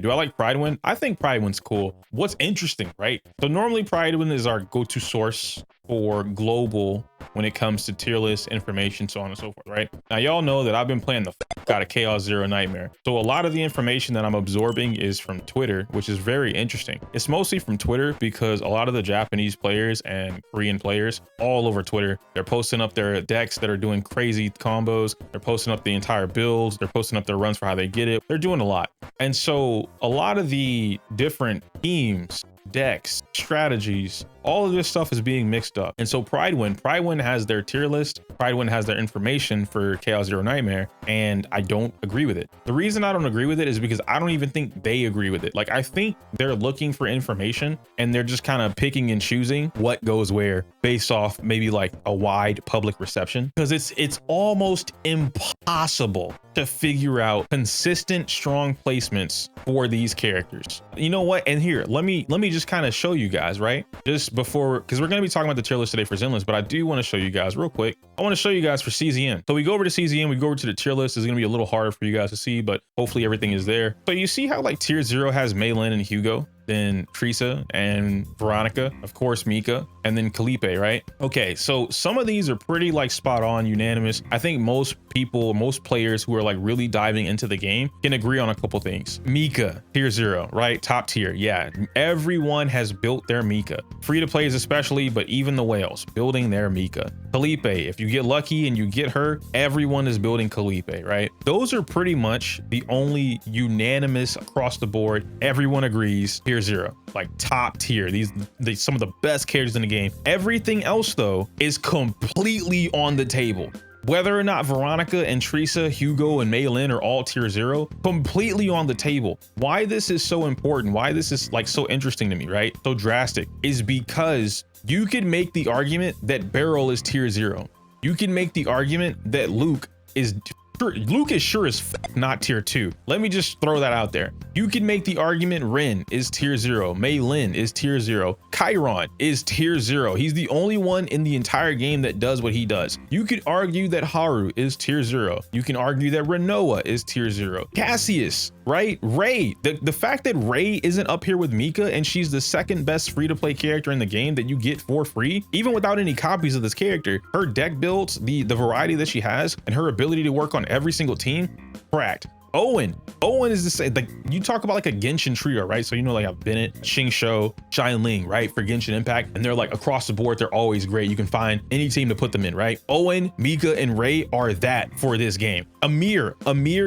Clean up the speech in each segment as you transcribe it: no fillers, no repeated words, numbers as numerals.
Do I like Pridewind? I think Pridewind's cool. What's interesting, right? So normally Pridewind is our go-to source for global when it comes to tier list information, so on and so forth, right? Now, y'all know that I've been playing the out of Chaos Zero Nightmare. So a lot of the information that I'm absorbing is from Twitter, which is very interesting. It's mostly from Twitter because a lot of the Japanese players and Korean players all over Twitter, they're posting up their decks that are doing crazy combos. They're posting up the entire builds. They're posting up their runs for how they get it. They're doing a lot. And so a lot of the different teams, decks, strategies, all of this stuff is being mixed up. And so Pridewind has their tier list. Pridewind has their information for Chaos Zero Nightmare, and I don't agree with it. The reason I don't agree with it is because I don't even think they agree with it. Like, I think they're looking for information and they're just kind of picking and choosing what goes where based off maybe like a wide public reception, because it's almost impossible to figure out consistent strong placements for these characters. You know what? And here, let me just kind of show you guys, right? Just before, because we're going to be talking about the tier list today for Zenless, but I do want to show you guys real quick. I want to show you guys for CZN. So we go over to CZN, we go over to the tier list. It's going to be a little harder for you guys to see, but hopefully everything is there. So you see how like tier 0 has Maylin and Hugo, then Teresa and Veronica, of course Mika, and then Felipe, right? Okay, so some of these are pretty like spot on, unanimous. I think most people, most players who are like really diving into the game can agree on a couple things. Mika, tier 0, right? Top tier, yeah. Everyone has built their Mika. Free to players especially, but even the whales building their Mika. Felipe, if you get lucky and you get her, everyone is building Felipe, right? Those are pretty much the only unanimous across the board. Everyone agrees tier 0, like top tier. These some of the best characters in the game. Everything else though is completely on the table. Whether or not Veronica and Teresa, Hugo and Maylin are all tier 0, completely on the table. Why this is so important, why this is like so interesting to me, right? So drastic, is because you could make the argument that Beryl is tier 0. You can make the argument that Luke is sure as not tier 2. Let me just throw that out there. You can make the argument Ren is tier 0. Maylin is tier 0. Chiron is tier 0. He's the only one in the entire game that does what he does. You could argue that Haru is tier 0. You can argue that Renoa is tier 0. Cassius, right? Ray. The fact that Ray isn't up here with Mika and she's the second best free-to-play character in the game that you get for free, even without any copies of this character, her deck builds, the variety that she has, and her ability to work on every single team, cracked. Owen is the same. Like, you talk about like a Genshin trio, right? So you know, like a Bennett, Xingqiu, Xianling, right, for Genshin Impact, and they're like across the board, they're always great. You can find any team to put them in, right? Owen, Mika, and Ray are that for this game. Amir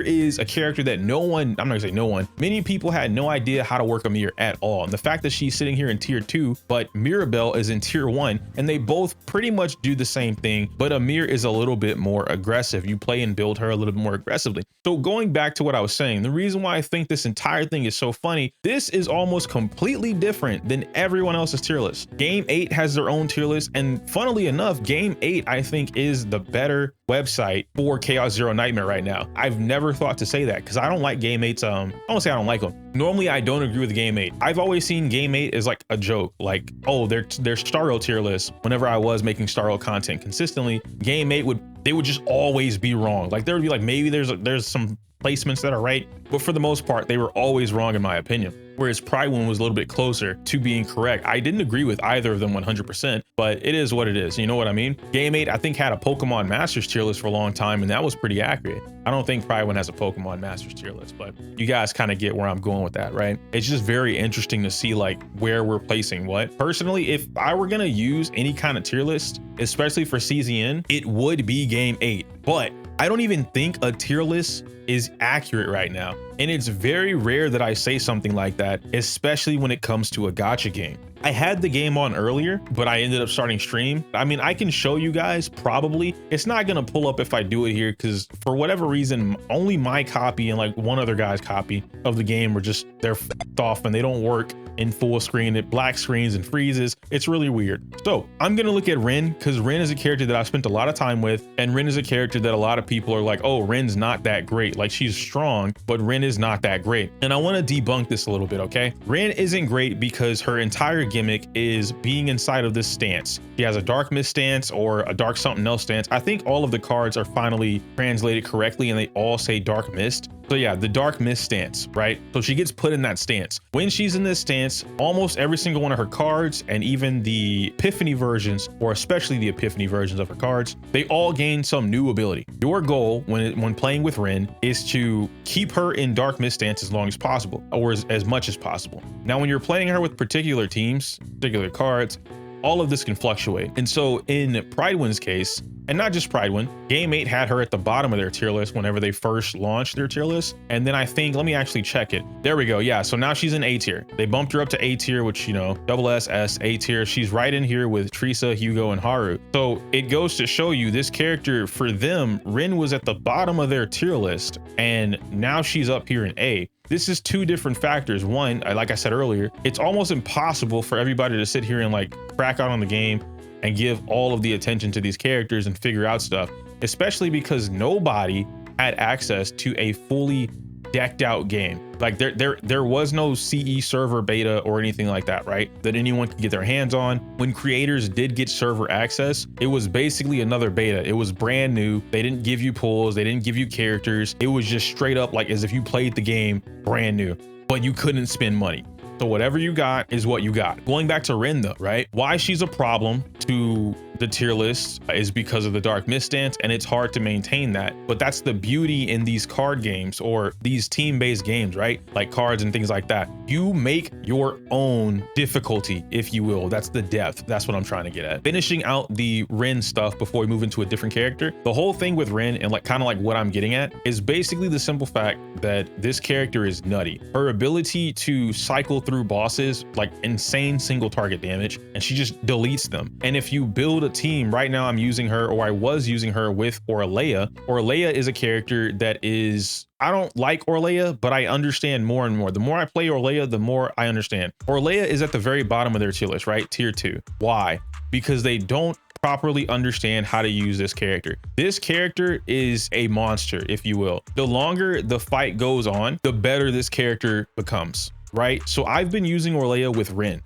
is a character that no one, I'm not gonna say no one, many people had no idea how to work Amir at all. And the fact that she's sitting here in tier 2, but Mirabelle is in tier 1, and they both pretty much do the same thing, but Amir is a little bit more aggressive. You play and build her a little bit more aggressively. So going back to what I was saying, the reason why I think this entire thing is so funny, this is almost completely different than everyone else's tier list. Game 8 has their own tier list, and funnily enough, Game 8 I think is the better website for Chaos Zero Nightmare right now. I've never thought to say that because I don't like Game 8's I don't say I don't like them. Normally I don't agree with Game 8. I've always seen Game 8 as like a joke, like, oh, their Starro tier list. Whenever I was making Starro content consistently, Game 8 they would just always be wrong. Like, there would be like, maybe there's some placements that are right, but for the most part they were always wrong in my opinion. Whereas Pridewind was a little bit closer to being correct. I didn't agree with either of them 100%, but it is what it is. You know what I mean? Game 8 I think had a Pokemon Masters tier list for a long time, and that was pretty accurate. I don't think Pridewind has a Pokemon Masters tier list, but you guys kind of get where I'm going with that, right? It's just very interesting to see like where we're placing what. Personally, if I were gonna use any kind of tier list, especially for CZN, it would be Game 8. But I don't even think a tier list is accurate right now. And it's very rare that I say something like that, especially when it comes to a gacha game. I had the game on earlier, but I ended up starting stream. I mean, I can show you guys probably. It's not gonna pull up if I do it here because for whatever reason, only my copy and like one other guy's copy of the game were just, they're f***ed off and they don't work in full screen. It black screens and freezes. It's really weird. So I'm gonna look at Ren because Ren is a character that I've spent a lot of time with, and Ren is a character that a lot of people are like, oh, Ren's not that great. Like, she's strong, but Ren is not that great. And I want to debunk this a little bit, okay? Ren isn't great because her entire gimmick is being inside of this stance. She has a dark mist stance or a dark something else stance. I think all of the cards are finally translated correctly and they all say dark mist, So yeah, the Dark Mist stance, right? So she gets put in that stance. When she's in this stance, almost every single one of her cards, and even the Epiphany versions, or especially the Epiphany versions of her cards, they all gain some new ability. Your goal when playing with Rin is to keep her in Dark Mist stance as long as possible, or as much as possible. Now, when you're playing her with particular teams, particular cards, all of this can fluctuate. And so in Pridewind's case, and not just Pridewind, Game 8 had her at the bottom of their tier list whenever they first launched their tier list. And then I think, let me actually check it. There we go. Yeah, so now she's in A tier. They bumped her up to A tier, which, you know, double S, A tier. She's right in here with Teresa, Hugo, and Haru. So it goes to show you this character, for them, Rin was at the bottom of their tier list, and now she's up here in A. This is two different factors. One, like I said earlier, it's almost impossible for everybody to sit here and like crack out on the game and give all of the attention to these characters and figure out stuff, especially because nobody had access to a fully decked out game. Like there was no CE server beta or anything like that, right? That anyone could get their hands on. When creators did get server access, it was basically another beta. It was brand new. They didn't give you pulls. They didn't give you characters. It was just straight up like as if you played the game brand new, but you couldn't spend money. So whatever you got is what you got. Going back to Rin though, right? Why she's a problem to the tier list is because of the Dark Mist stance, and it's hard to maintain that. But that's the beauty in these card games or these team-based games, right? Like cards and things like that. You make your own difficulty, if you will. That's the depth. That's what I'm trying to get at. Finishing out the Rin stuff before we move into a different character. The whole thing with Rin, and like kind of like what I'm getting at, is basically the simple fact that this character is nutty. Her ability to cycle through bosses, like insane single target damage, and she just deletes them. And if you build a team, right now I'm using her, or I was using her with Orlea. Orlea is a character that is, I don't like Orlea, but I understand more and more. The more I play Orlea, the more I understand. Orlea is at the very bottom of their tier list, right? Tier 2. Why? Because they don't properly understand how to use this character. This character is a monster, if you will. The longer the fight goes on, the better this character becomes, right? So I've been using Orlea with Rin,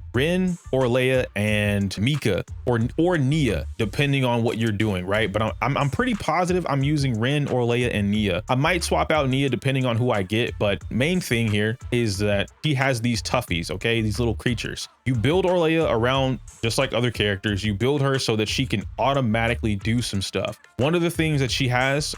Orlea, and Mika, or Nia, depending on what you're doing, right? But I'm pretty positive I'm using Rin, Orlea, and Nia. I might swap out Nia depending on who I get, but main thing here is that she has these toughies, okay? These little creatures. You build Orlea around, just like other characters, you build her so that she can automatically do some stuff. One of the things that she has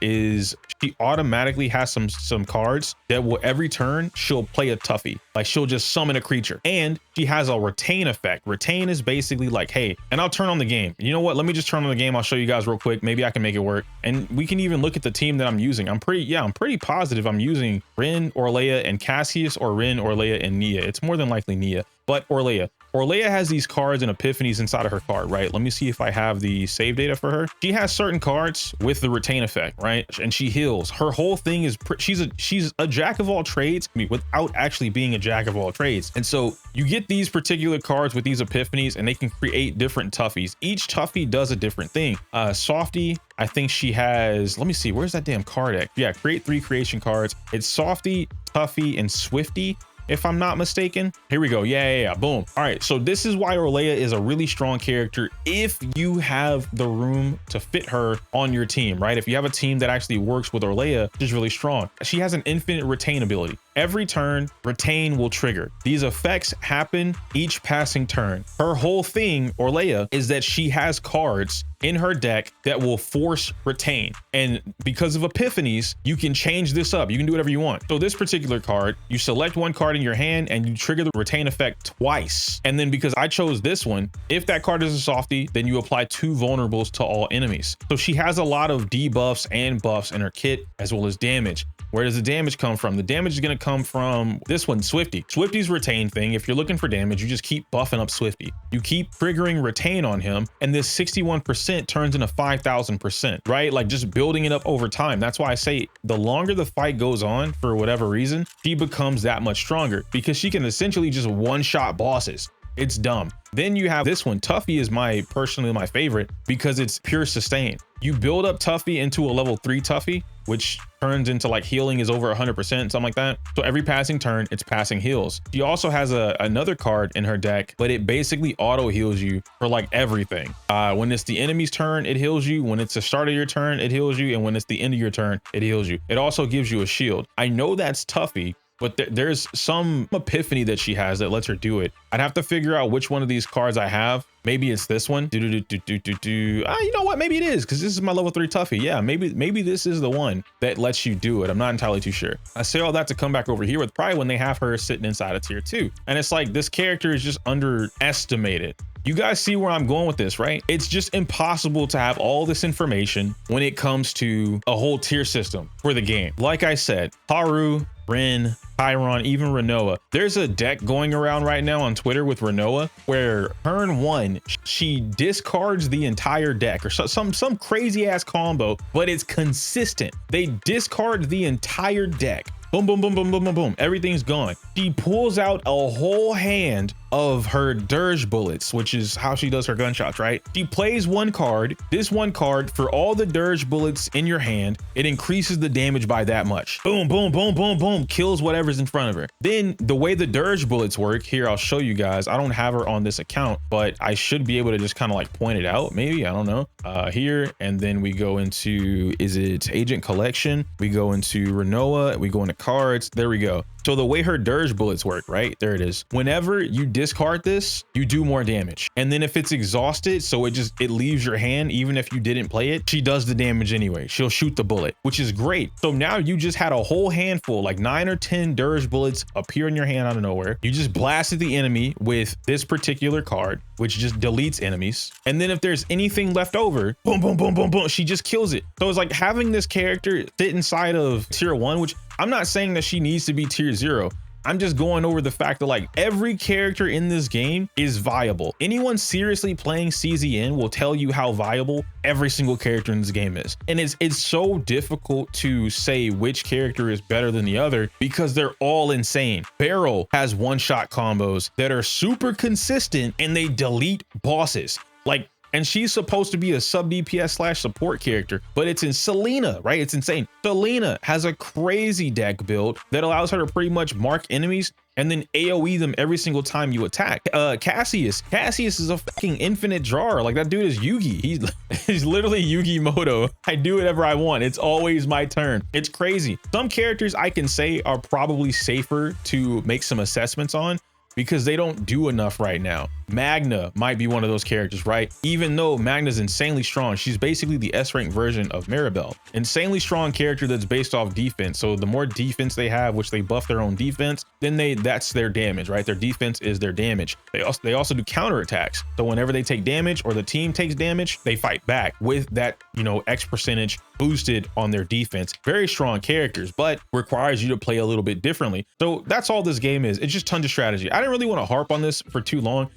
is she automatically has some cards that will every turn she'll play a toughie. Like she'll just summon a creature, and she has a retain effect. Retain is basically like, hey, and I'll turn on the game. You know what? Let me just turn on the game. I'll show you guys real quick. Maybe I can make it work. And we can even look at the team that I'm using. I'm pretty positive I'm using Rin, Orlea, and Cassius, or Rin, Orlea, and Nia. It's more than likely Nia, but Orlea. Orlea has these cards and epiphanies inside of her card, right? Let me see if I have the save data for her. She has certain cards with the retain effect, right? And she heals. Her whole thing is she's a jack of all trades without actually being a jack of all trades. And so you get these particular cards with these epiphanies, and they can create different toughies. Each toughie does a different thing. Softy, I think she has, let me see, where's that damn card deck? Yeah, create 3 creation cards. It's Softy, Tuffy, and Swifty, if I'm not mistaken. Here we go. Yeah, boom. All right, so this is why Orlea is a really strong character if you have the room to fit her on your team, right? If you have a team that actually works with Orlea, she's really strong. She has an infinite retain ability. Every turn, retain will trigger. These effects happen each passing turn. Her whole thing, Orlea, is that she has cards in her deck that will force retain. And because of epiphanies, you can change this up. You can do whatever you want. So this particular card, you select one card in your hand and you trigger the retain effect twice. And then because I chose this one, if that card is a softie, then you apply 2 vulnerables to all enemies. So she has a lot of debuffs and buffs in her kit, as well as damage. Where does the damage come from? The damage is going to come from this one, Swifty. Swifty's retain thing. If you're looking for damage, you just keep buffing up Swifty. You keep triggering retain on him, and this 61% turns into 5,000%, right? Like just building it up over time. That's why I say the longer the fight goes on, for whatever reason, she becomes that much stronger, because she can essentially just one-shot bosses. It's dumb. Then you have this one. Tuffy is personally my favorite because it's pure sustain. You build up Tuffy into a level 3 Tuffy, which turns into like healing is over 100%, something like that. So every passing turn, it's passing heals. She also has another card in her deck, but it basically auto heals you for like everything. When it's the enemy's turn, it heals you. When it's the start of your turn, it heals you. And when it's the end of your turn, it heals you. It also gives you a shield. I know that's Tuffy, but there's some epiphany that she has that lets her do it. I'd have to figure out which one of these cards I have. Maybe it's this one. You know what? Maybe it is, because this is my level 3 Tuffy. Yeah, maybe this is the one that lets you do it. I'm not entirely too sure. I say all that to come back over here with Pride when they have her sitting inside of tier 2. And it's like, this character is just underestimated. You guys see where I'm going with this, right? It's just impossible to have all this information when it comes to a whole tier system for the game. Like I said, Haru, Rin, Chiron, even Renoa. There's a deck going around right now on Twitter with Renoa where turn 1, she discards the entire deck or some crazy ass combo, but it's consistent. They discard the entire deck. Boom, boom, boom, boom, boom, boom, boom. Everything's gone. She pulls out a whole hand of her dirge bullets, which is how she does her gunshots, right? She plays one card. This one card, for all the dirge bullets in your hand, it increases the damage by that much. Boom, boom, boom, boom, boom. Kills whatever's in front of her. Then the way the dirge bullets work, here, I'll show you guys. I don't have her on this account, but I should be able to just kind of like point it out. Maybe, I don't know. Here, and then we go into, is it Agent Collection? We go into Renoa, we go into cards. There we go. So the way her dirge bullets work, right? There it is. Whenever you discard this, you do more damage. And then if it's exhausted, so it leaves your hand, even if you didn't play it, she does the damage anyway. She'll shoot the bullet, which is great. So now you just had a whole handful, like 9 or 10 dirge bullets appear in your hand out of nowhere. You just blasted the enemy with this particular card, which just deletes enemies. And then if there's anything left over, boom, boom, boom, boom, boom, she just kills it. So it's like having this character sit inside of tier 1, which I'm not saying that she needs to be tier 0. I'm just going over the fact that like every character in this game is viable. Anyone seriously playing CZN will tell you how viable every single character in this game is. And it's so difficult to say which character is better than the other because they're all insane. Beryl has one-shot combos that are super consistent and they delete bosses. And she's supposed to be a sub DPS / support character, but it's in Selena, right? It's insane. Selena has a crazy deck build that allows her to pretty much mark enemies and then AoE them every single time you attack. Cassius is a fucking infinite drawer. Like, that dude is Yugi. He's literally Yugi Moto. I do whatever I want. It's always my turn. It's crazy. Some characters I can say are probably safer to make some assessments on because they don't do enough right now. Magna might be one of those characters, right? Even though Magna's insanely strong, she's basically the S-rank version of Maribel. Insanely strong character that's based off defense. So the more defense they have, which they buff their own defense, then that's their damage, right? Their defense is their damage. They also do counterattacks. So whenever they take damage or the team takes damage, they fight back with that, you know, X percentage boosted on their defense. Very strong characters, but requires you to play a little bit differently. So that's all this game is. It's just tons of strategy. I didn't really want to harp on this for too long.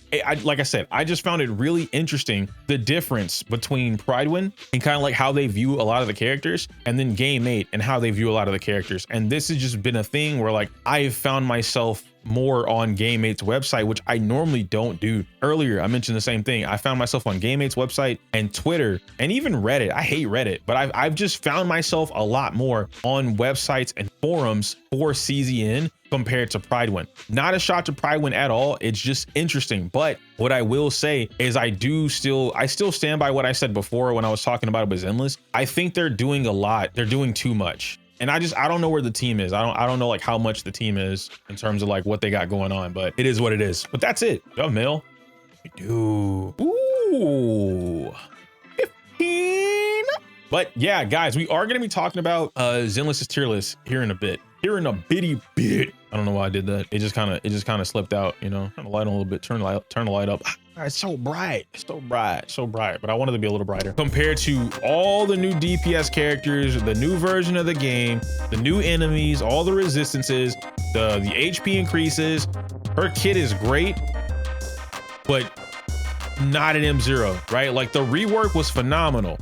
Like I said, I just found it really interesting, the difference between Pridewin and kind of like how they view a lot of the characters, and then Game 8 and how they view a lot of the characters. And this has just been a thing where like I've found myself more on Game 8's website, which I normally don't do. Earlier, I mentioned the same thing. I found myself on Game 8's website and Twitter and even Reddit. I hate Reddit, but I've just found myself a lot more on websites and forums for CZN compared to Pridewin. Not a shot to Pridewin at all. It's just interesting. But what I will say is I still stand by what I said before when I was talking about it was endless. I think they're doing a lot. They're doing too much. And I don't know where the team is. I don't know like how much the team is in terms of like what they got going on, but it is what it is. But that's it. Yo, Mill. Ooh. 15. But yeah, guys, we are going to be talking about Zenless's tier list here in a bit. Here in a bitty bit. I don't know why I did that. It just kind of slipped out, you know. Turn the light on a little bit. Turn the light up. It's so bright. It's so bright. So bright. But I wanted to be a little brighter. Compared to all the new DPS characters, the new version of the game, the new enemies, all the resistances, the HP increases. Her kit is great, but not an M0, right? Like the rework was phenomenal.